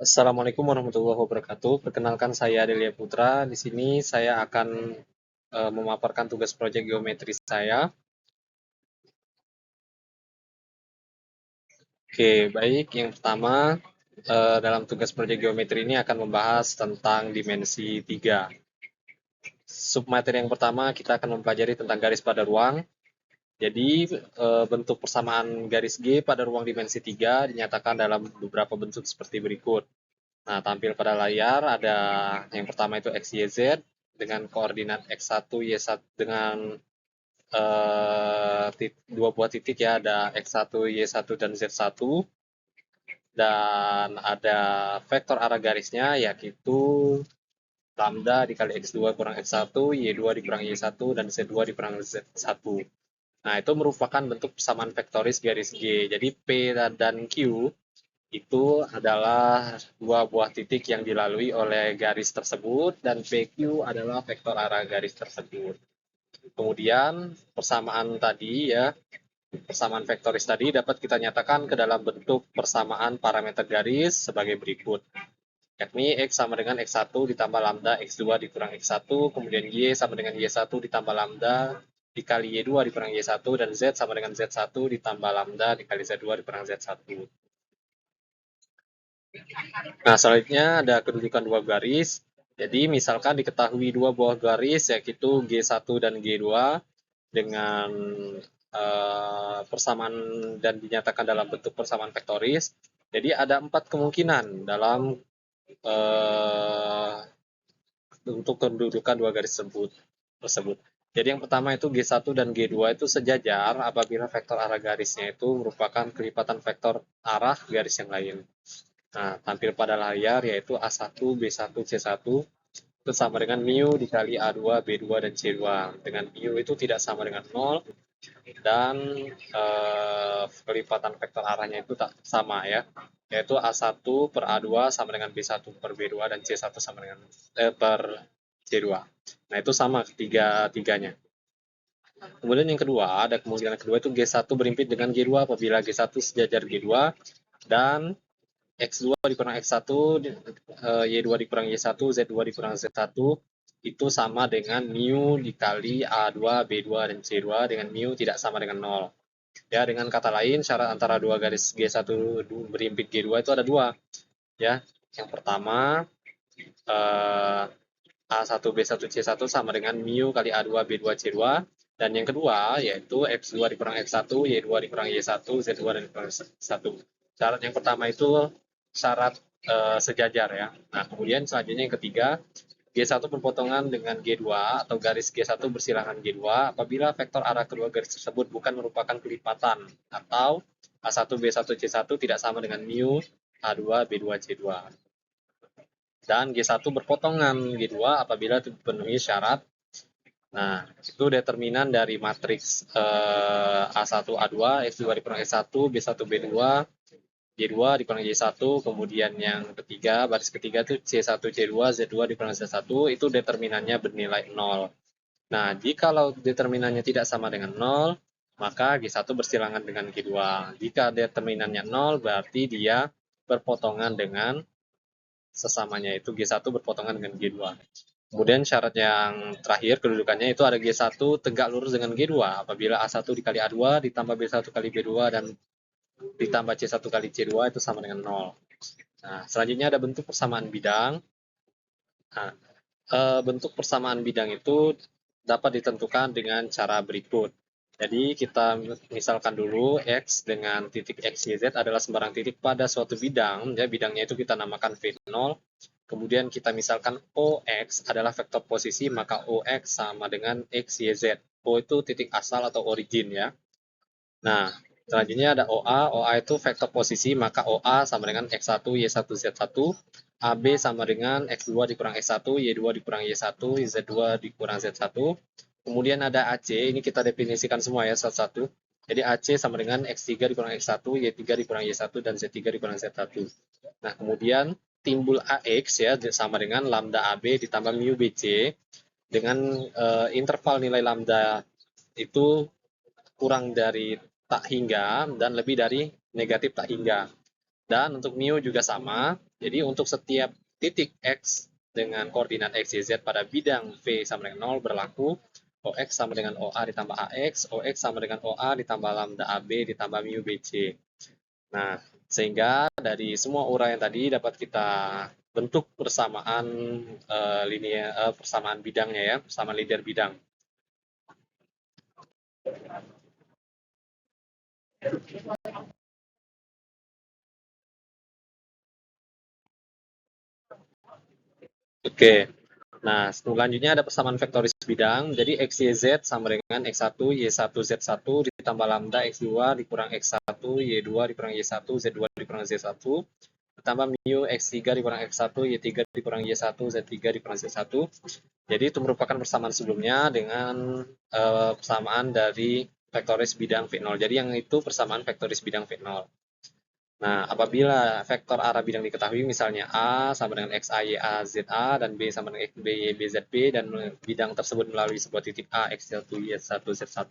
Assalamualaikum warahmatullahi wabarakatuh. Perkenalkan saya Delia Putra. Di sini saya akan memaparkan tugas proyek geometri saya. Oke, baik. Yang pertama, dalam tugas proyek geometri ini akan membahas tentang dimensi 3. Submateri yang pertama kita akan mempelajari tentang garis pada ruang. Jadi, bentuk persamaan garis G pada ruang dimensi 3 dinyatakan dalam beberapa bentuk seperti berikut. Nah, tampil pada layar ada yang pertama itu X, Y, Z dengan koordinat X1, Y1 dengan dua buah titik ya, ada X1, Y1 dan Z1. Dan ada vektor arah garisnya yaitu lambda dikali X2 kurang X1, Y2 dikurang Y1 dan Z2 dikurang Z1. Nah, itu merupakan bentuk persamaan vektoris garis G. Jadi P dan Q itu adalah dua buah titik yang dilalui oleh garis tersebut dan PQ adalah vektor arah garis tersebut. Kemudian persamaan tadi ya, persamaan vektoris tadi dapat kita nyatakan ke dalam bentuk persamaan parameter garis sebagai berikut. Yakni X sama dengan X1 ditambah lambda X2 dikurang X1, kemudian Y sama dengan Y1 ditambah lambda dikali Y2 dikurang Y1, dan Z sama dengan Z1 ditambah lambda dikali Z2 dikurang Z1. Nah, selanjutnya ada kedudukan dua garis. Jadi, misalkan diketahui dua buah garis, yaitu G1 dan G2, dengan persamaan dan dinyatakan dalam bentuk persamaan vektoris. Jadi, ada 4 kemungkinan dalam untuk kedudukan dua garis tersebut. Jadi, yang pertama itu G1 dan G2 itu sejajar apabila vektor arah garisnya itu merupakan kelipatan vektor arah garis yang lain. Nah, tampil pada layar yaitu A1, B1, C1 itu sama dengan mu dikali A2, B2, dan C2. Dengan mu itu tidak sama dengan 0 dan kelipatan vektor arahnya itu tak sama ya. Yaitu A1 per A2 sama dengan B1 per B2 dan C1 sama dengan per C2. Nah, itu sama ketiga-tiganya. Kemudian yang kedua, ada kemungkinan kedua itu G1 berimpit dengan G2 apabila G1 sejajar G2 dan X2 dikurang X1, Y2 dikurang Y1, Z2 dikurang Z1 itu sama dengan mu dikali A2, B2, dan C2 dengan mu tidak sama dengan 0. Ya, dengan kata lain, syarat antara dua garis G1 berimpit G2 itu ada dua. Ya, yang pertama A1, B1, C1 sama dengan mu kali A2, B2, C2. Dan yang kedua yaitu X2 dikurang X1, Y2 dikurang Y1, Z2 dan dikurang 1. Syarat yang pertama itu syarat sejajar ya. Nah, kemudian selanjutnya yang ketiga, G1 berpotongan dengan G2 atau garis G1 bersilangan G2 apabila vektor arah kedua garis tersebut bukan merupakan kelipatan atau A1, B1, C1 tidak sama dengan mu A2, B2, C2. Dan G1 berpotongan G2 apabila dipenuhi syarat. Nah, itu determinan dari matriks A1, A2, X2 dikurang X1, B1, B2, Y2 dikurang Y1, kemudian yang ketiga, baris ketiga itu C1, C2, Z2 dikurang Z1, itu determinannya bernilai 0. Nah, jikalau determinannya tidak sama dengan 0, maka G1 bersilangan dengan G2. Jika determinannya 0, berarti dia berpotongan dengan sesamanya, itu G1 berpotongan dengan G2. Kemudian syarat yang terakhir kedudukannya itu ada G1 tegak lurus dengan G2 apabila A1 dikali A2 ditambah B1 kali B2 dan ditambah C1 kali C2 itu sama dengan 0. Nah, selanjutnya ada bentuk persamaan bidang. Nah, bentuk persamaan bidang itu dapat ditentukan dengan cara berikut. Jadi kita misalkan dulu X dengan titik X, Y, Z adalah sembarang titik pada suatu bidang. Ya, bidangnya itu kita namakan V0. Kemudian kita misalkan OX adalah vektor posisi, maka OX sama dengan X, Y, Z. O itu titik asal atau origin ya. Nah, selanjutnya ada OA. OA itu vektor posisi, maka OA sama dengan X1, Y1, Z1. AB sama dengan X2 dikurang X1, Y2 dikurang Y1, Z2 dikurang Z1. Kemudian ada AC, ini kita definisikan semua ya satu-satu. Jadi AC sama dengan X3 dikurang X1, Y3 dikurang Y1, dan Z3 dikurang Z1. Nah, kemudian timbul AX ya sama dengan lambda AB ditambah mu BC dengan interval nilai lambda itu kurang dari tak hingga dan lebih dari negatif tak hingga. Dan untuk mu juga sama. Jadi untuk setiap titik x dengan koordinat x, y, z pada bidang V sama dengan 0 berlaku OX sama dengan OA ditambah AX, OX sama dengan OA ditambah lambda AB ditambah mu BC. Nah, sehingga dari semua uraian tadi dapat kita bentuk persamaan persamaan bidangnya ya, persamaan linear bidang. Oke. Nah, selanjutnya ada persamaan vektoris bidang. Jadi X, Y, Z sama dengan X1, Y1, Z1 ditambah lambda X2 dikurang X1, Y2 dikurang Y1, Z2 dikurang Z1 ditambah mu X3 dikurang X1, Y3 dikurang Y1, Z3 dikurang Z1. Jadi itu merupakan persamaan sebelumnya dengan persamaan dari vektoris bidang V0. Jadi yang itu persamaan vektoris bidang V0. Nah, apabila vektor arah bidang diketahui, misalnya A sama dengan XA, YA, ZA, dan B sama dengan XB, YB, ZB, dan bidang tersebut melalui sebuah titik A, X1, Y1, Z1,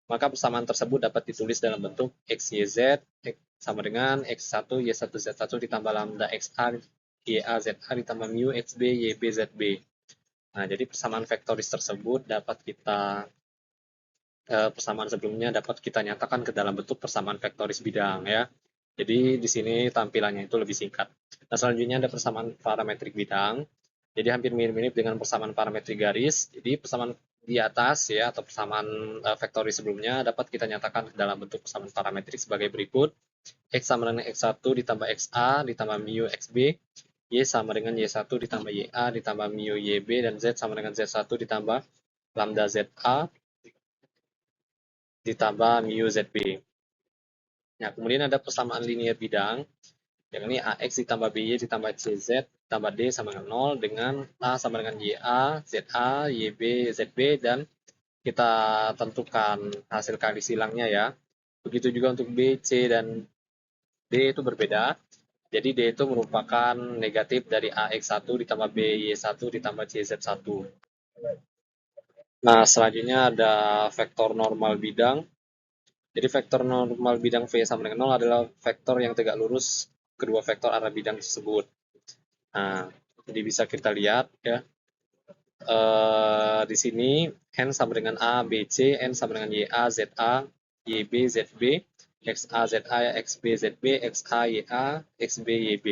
maka persamaan tersebut dapat ditulis dalam bentuk XYZ sama dengan X1, Y1, Z1 ditambah lambda XA, YA, ZA ditambah mu XB, YB, ZB. Nah, jadi persamaan vektoris tersebut dapat kita persamaan sebelumnya dapat kita nyatakan ke dalam bentuk persamaan vektoris bidang ya. Jadi di sini tampilannya itu lebih singkat. Nah, selanjutnya ada persamaan parametrik bidang. Jadi hampir mirip-mirip dengan persamaan parametrik garis. Jadi persamaan di atas ya atau persamaan vektoris sebelumnya dapat kita nyatakan dalam bentuk persamaan parametrik sebagai berikut. X sama dengan X1 ditambah XA ditambah mu XB, Y sama dengan Y1 ditambah YA ditambah mu YB, dan Z sama dengan Z1 ditambah lambda ZA ditambah mu ZB. Nah, kemudian ada persamaan linear bidang, yakni AX ditambah BY ditambah CZ ditambah D sama dengan 0 dengan A sama dengan YA, ZA, YB, ZB, dan kita tentukan hasil kali silangnya ya. Begitu juga untuk B, C, dan D itu berbeda. Jadi D itu merupakan negatif dari AX1 ditambah BY1 ditambah CZ1. Nah, selanjutnya ada vektor normal bidang. Jadi vektor normal bidang V sama dengan 0 adalah vektor yang tegak lurus kedua vektor arah bidang tersebut. Nah, jadi bisa kita lihat ya. Di sini N sama dengan A, B, C, N sama dengan YA, ZA, YB, ZB, XA, ZA, XB, ZB, XA, YA, XB, YB.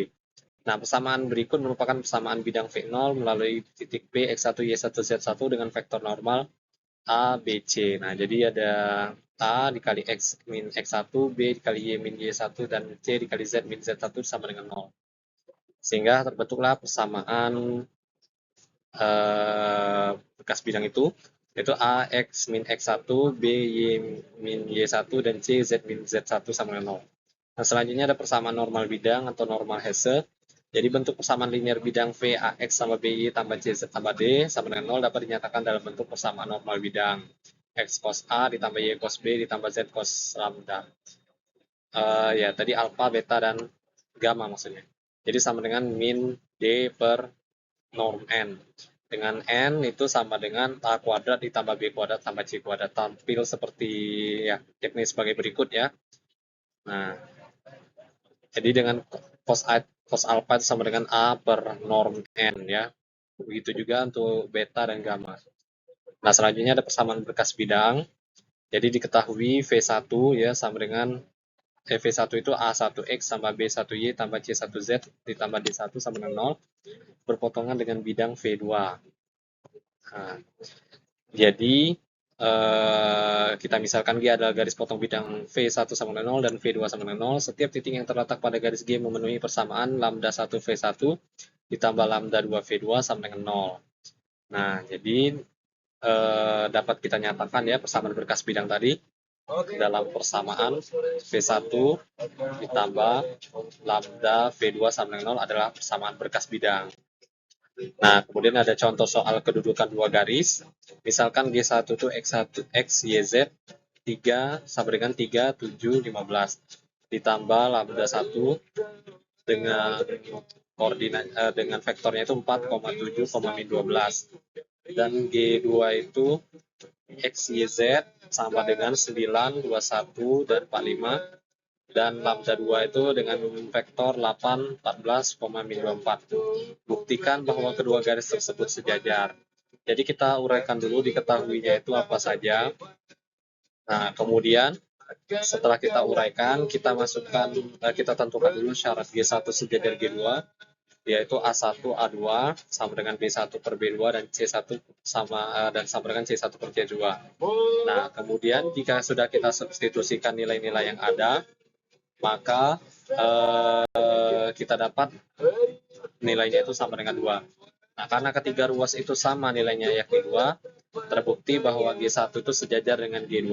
Nah, persamaan berikut merupakan persamaan bidang V0 melalui titik P, X1, Y1, Z1 dengan vektor normal A, B, C. Nah, jadi ada A dikali X min X1, B dikali Y min Y1, dan C dikali Z min Z1 sama dengan 0. Sehingga terbentuklah persamaan bekas bidang itu, yaitu A, X min X1, B, Y min Y1, dan C, Z min Z1 sama dengan 0. Nah, selanjutnya ada persamaan normal bidang atau normal Hesse. Jadi bentuk persamaan linear bidang V, AX sama BY tambah CZ tambah D sama dengan 0 dapat dinyatakan dalam bentuk persamaan normal bidang X cos A ditambah Y cos B ditambah Z cos lambda. Ya, tadi alpha, beta, dan gamma maksudnya. Jadi sama dengan min D per norm N. Dengan N itu sama dengan A kuadrat ditambah B kuadrat tambah C kuadrat. Tampil seperti ya teknis sebagai berikut ya. Nah, jadi dengan cos alpha itu sama dengan A per norm N ya. Begitu juga untuk beta dan gamma. Nah, selanjutnya ada persamaan berkas bidang. Jadi diketahui V1 ya sama dengan V1 itu A1X tambah B1Y tambah C1Z ditambah D1 sama dengan 0 berpotongan dengan bidang V2. Nah, jadi kita misalkan G adalah garis potong bidang V1 sama dengan 0 dan V2 sama dengan 0. Setiap titik yang terletak pada garis G memenuhi persamaan lambda 1 V1 ditambah lambda 2 V2 sama dengan 0. Nah, jadi dapat kita nyatakan ya persamaan berkas bidang tadi dalam persamaan V1 ditambah lambda V2 sama dengan 0 adalah persamaan berkas bidang. Nah, kemudian ada contoh soal kedudukan dua garis. Misalkan G1 itu X1, X, Y, Z, 3 sama dengan 3, 7, 15. Ditambah lambda 1 dengan koordinat dengan vektornya itu 4,7, min 12. Dan G2 itu X, Y, Z sama dengan 9, 21, dan 45. dan lambda 2 itu dengan vektor 8, 14, min 24. Buktikan bahwa kedua garis tersebut sejajar. Jadi kita uraikan dulu diketahuinya itu apa saja. Nah, kemudian setelah kita uraikan, kita masukkan, kita tentukan dulu syarat G1 sejajar G2, yaitu A1 A2 sama dengan B1 per B2 dan C1 sama dengan C1 per C2. Nah, kemudian jika sudah kita substitusikan nilai-nilai yang ada, maka kita dapat nilainya itu sama dengan 2. Nah, karena ketiga ruas itu sama nilainya yakni 2, terbukti bahwa G1 itu sejajar dengan G2.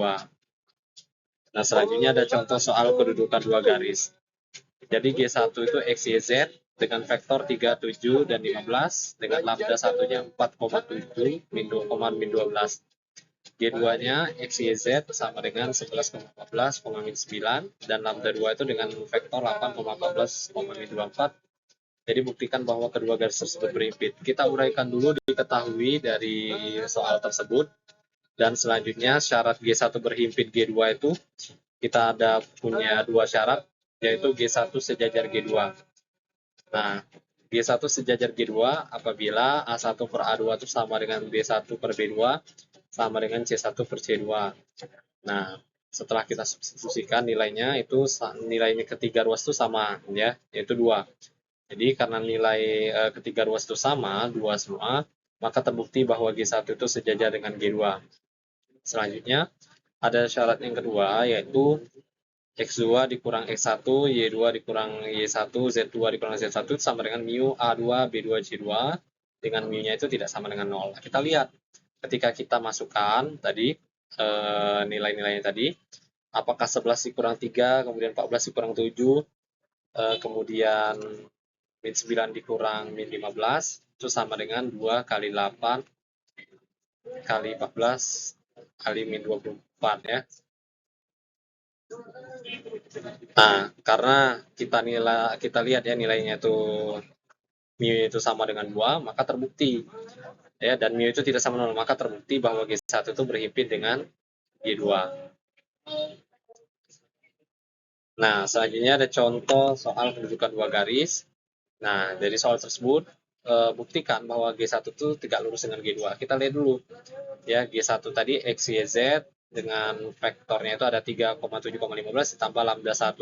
Nah, selanjutnya ada contoh soal kedudukan dua garis. Jadi G1 itu X, Y, Z dengan vektor 3, 7, dan 15 dengan lambda satunya 4,7 min 12. G2-nya X, Y, Z sama dengan 11,14, min 9 dan lambda 2 itu dengan vektor 8,14, min 24. Jadi buktikan bahwa kedua garis tersebut berhimpit. Kita uraikan dulu diketahui dari soal tersebut. Dan selanjutnya syarat G1 berhimpit G2 itu kita ada punya dua syarat, yaitu G1 sejajar G2. Nah, G1 sejajar G2 apabila A1 per A2 itu sama dengan B1 per B2 sama dengan C1 per C2. Nah, setelah kita substitusikan nilainya itu nilainya ketiga ruas itu sama ya, yaitu 2. Jadi karena nilai ketiga ruas itu sama, 2 semua, maka terbukti bahwa G1 itu sejajar dengan G2. Selanjutnya, ada syarat yang kedua, yaitu X2 dikurang X1, Y2 dikurang Y1, Z2 dikurang Z1 sama dengan mu A2, B2, C2, dengan mu-nya itu tidak sama dengan 0. Nah, kita lihat, ketika kita masukkan tadi, nilai-nilainya tadi, apakah 11 dikurang 3, kemudian 14 dikurang 7, kemudian min 9 dikurang min 15, itu sama dengan 2 kali 8 kali 14 kali min 24 ya. Nah, karena kita lihat ya nilainya itu mu itu sama dengan 2, maka terbukti ya, dan mu itu tidak sama dengan 0, maka terbukti bahwa G1 itu berhimpit dengan G2. Nah, selanjutnya ada contoh soal kedudukan dua garis. Nah, dari soal tersebut buktikan bahwa G1 itu tegak lurus dengan G2. Kita lihat dulu ya, G1 tadi X, Y, Z dengan vektornya itu ada 3,7,15 ditambah lambda 1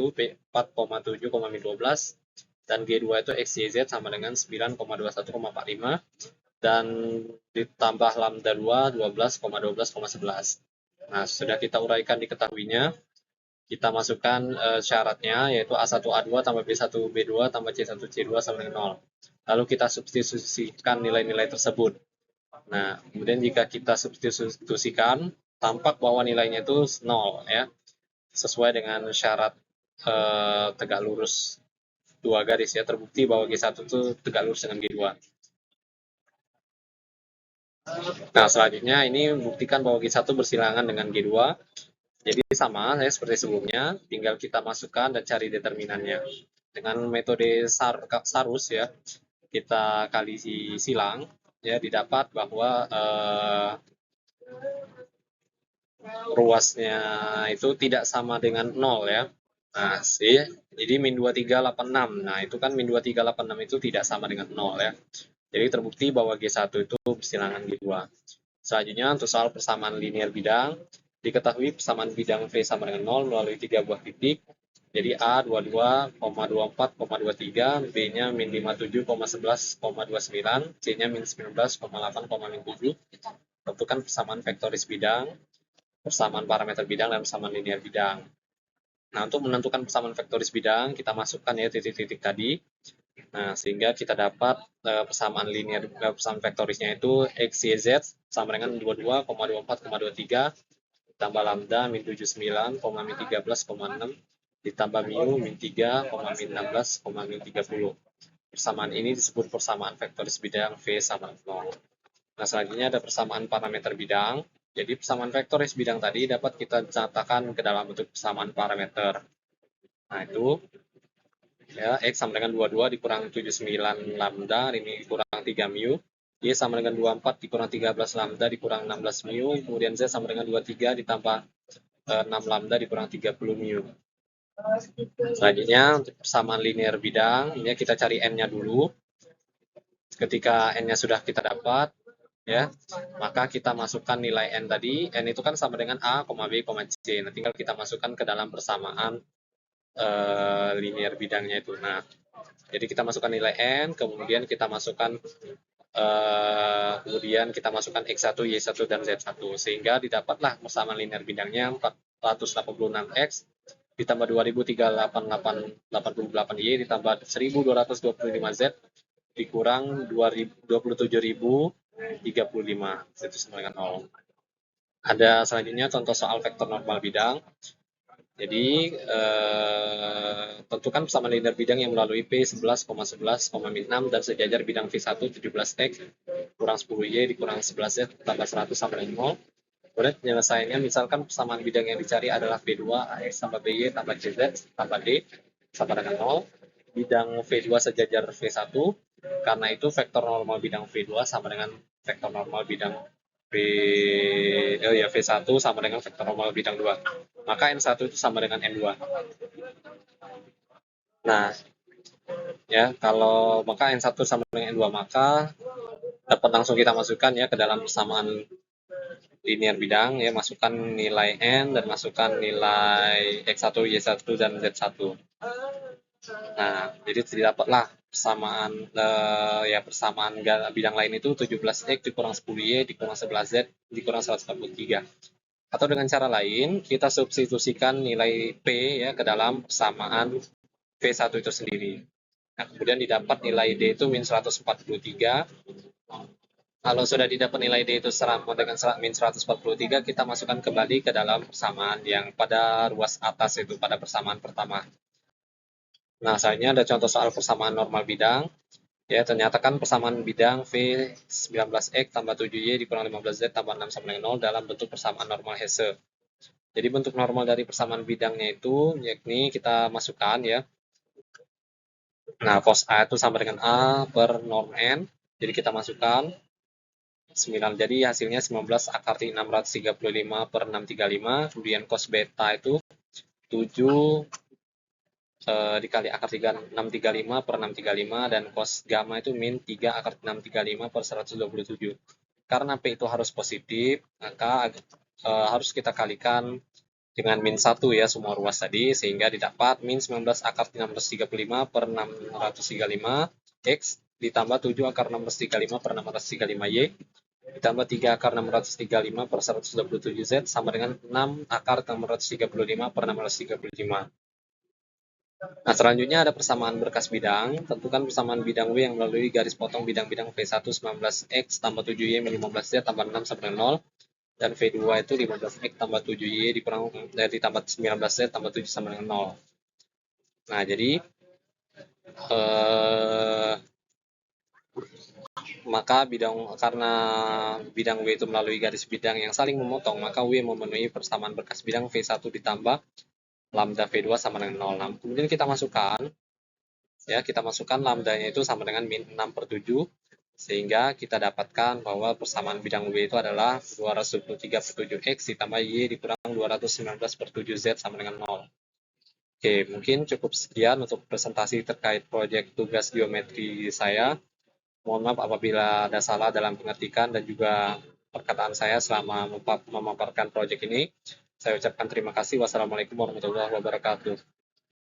4,7,12 dan G2 itu X, Y, Z sama dengan 9,21,45 dan ditambah lambda 2 12,12,11. Nah, sudah kita uraikan diketahuinya, kita masukkan syaratnya yaitu A1 A2 tambah B1 B2 tambah C1 C2 sama dengan 0. Lalu kita substitusikan nilai-nilai tersebut. Nah, kemudian jika kita substitusikan, tampak bahwa nilainya itu 0 ya, sesuai dengan syarat tegak lurus dua garis ya, terbukti bahwa G1 itu tegak lurus dengan G2. Nah, selanjutnya ini buktikan bahwa G1 bersilangan dengan G2. Jadi sama ya seperti sebelumnya, tinggal kita masukkan dan cari determinannya. Dengan metode Sarus ya, kita kali silang ya, didapat bahwa ruasnya itu tidak sama dengan 0 ya. Nah, jadi min 2386. Nah, itu kan min 2386 itu tidak sama dengan 0 ya. Jadi terbukti bahwa G1 itu bersilangan G2. Selanjutnya untuk soal persamaan linear bidang, diketahui persamaan bidang V sama dengan 0 melalui 3 buah titik. Jadi A 22,24,23, B-nya min 57,11,29, C-nya min 19,8,7. Tentukan persamaan vektoris bidang, persamaan parameter bidang, dan persamaan linear bidang. Nah, untuk menentukan persamaan vektoris bidang, kita masukkan ya titik-titik tadi. Nah, sehingga kita dapat persamaan linear, persamaan vektorisnya itu X, Y, Z sama dengan 22,24,23 ditambah lambda min 79, min 13,6 ditambah mu min 3, min 16, min 30. Persamaan ini disebut persamaan vektoris bidang V sama 0. Nah, selanjutnya ada persamaan parameter bidang. Jadi persamaan vektoris bidang tadi dapat kita catatkan ke dalam bentuk persamaan parameter. Nah, itu ya, X sama dengan 22 dikurang 79 lambda, ini dikurang 3 mu. Y sama dengan 24 dikurang 13 lambda dikurang 16 mu. Kemudian Z sama dengan 23 ditambah 6 lambda dikurang 30 mu. Selanjutnya untuk persamaan linear bidang, ini kita cari n-nya dulu. Ketika n-nya sudah kita dapat, ya, maka kita masukkan nilai n tadi. N itu kan sama dengan a, b, c. Nah, tinggal kita masukkan ke dalam persamaan linear bidangnya itu. Nah, jadi kita masukkan nilai n, kemudian kita masukkan X1, Y1, dan Z1, sehingga didapatlah persamaan linear bidangnya 486X ditambah 2388Y ditambah 1225Z dikurang 27.035 itu sama dengan 0. Ada selanjutnya contoh soal vektor normal bidang. Jadi, tentukan persamaan linear bidang yang melalui P 11,11, min 6 dan sejajar bidang V1 17X kurang 10Y dikurang 11Z tambah 100 sama dengan 0. Kemudian penyelesaiannya, misalkan persamaan bidang yang dicari adalah V2, AX tambah BY tambah CZ tambah D sama dengan 0. Bidang V2 sejajar V1, karena itu vektor normal bidang V2 sama dengan vektor normal bidang V1 sama dengan vektor normal bidang 2. Maka N1 itu sama dengan N2. Nah, ya, kalau maka N1 sama dengan N2, maka dapat langsung kita masukkan ya ke dalam persamaan linear bidang, ya, masukkan nilai N dan masukkan nilai X1, Y1, dan Z1. Nah, jadi didapatlah persamaan persamaan bidang lain itu 17X dikurang 10Y dikurang 11Z dikurang 143. Atau dengan cara lain, kita substitusikan nilai P ya ke dalam persamaan V1 itu sendiri. Nah, kemudian didapat nilai D itu min 143. Kalau sudah didapat nilai D itu sama dengan min 143, kita masukkan kembali ke dalam persamaan yang pada ruas atas itu, pada persamaan pertama. Nah, selanjutnya ada contoh soal persamaan normal bidang. Ya, ternyata kan persamaan bidang V19X tambah 7Y dikurang 15Z tambah 6 sama dengan 0 dalam bentuk persamaan normal Hesse. Jadi bentuk normal dari persamaan bidangnya itu, yakni kita masukkan ya. Nah, cos A itu sama dengan A per norm N. Jadi kita masukkan 9. Jadi hasilnya 19 akar 635 per 635. Kemudian cos beta itu 7 dikali akar 635 per 635, dan cos gamma itu min 3 akar 635 per 127. Karena P itu harus positif, maka harus kita kalikan dengan min 1 ya semua ruas tadi, sehingga didapat min 19 akar 635 per 635 X ditambah 7 akar 635 per 635 Y ditambah 3 akar 635 per 127 Z sama dengan 6 akar 635 per 635. Nah, selanjutnya ada persamaan berkas bidang. Tentukan persamaan bidang W yang melalui garis potong bidang-bidang V1 19X tambah 7Y min 15Z tambah 6 sama dengan 0. Dan V2 itu 15X tambah 7Y ditambah 19Z tambah 7 sama dengan 0. Nah, jadi maka karena bidang W itu melalui garis bidang yang saling memotong, maka W memenuhi persamaan berkas bidang V1 ditambah lambda V2 sama dengan 0. Nah, kemudian kita masukkan lambdanya itu sama dengan min 6 per 7, sehingga kita dapatkan bahwa persamaan bidang W itu adalah 223 per 7X ditambah Y dikurang 219 per 7Z sama dengan 0. Oke, mungkin cukup sekian untuk presentasi terkait proyek tugas geometri saya. Mohon maaf apabila ada salah dalam pengertian dan juga perkataan saya selama memaparkan proyek ini. Saya ucapkan terima kasih. Wassalamualaikum warahmatullahi wabarakatuh.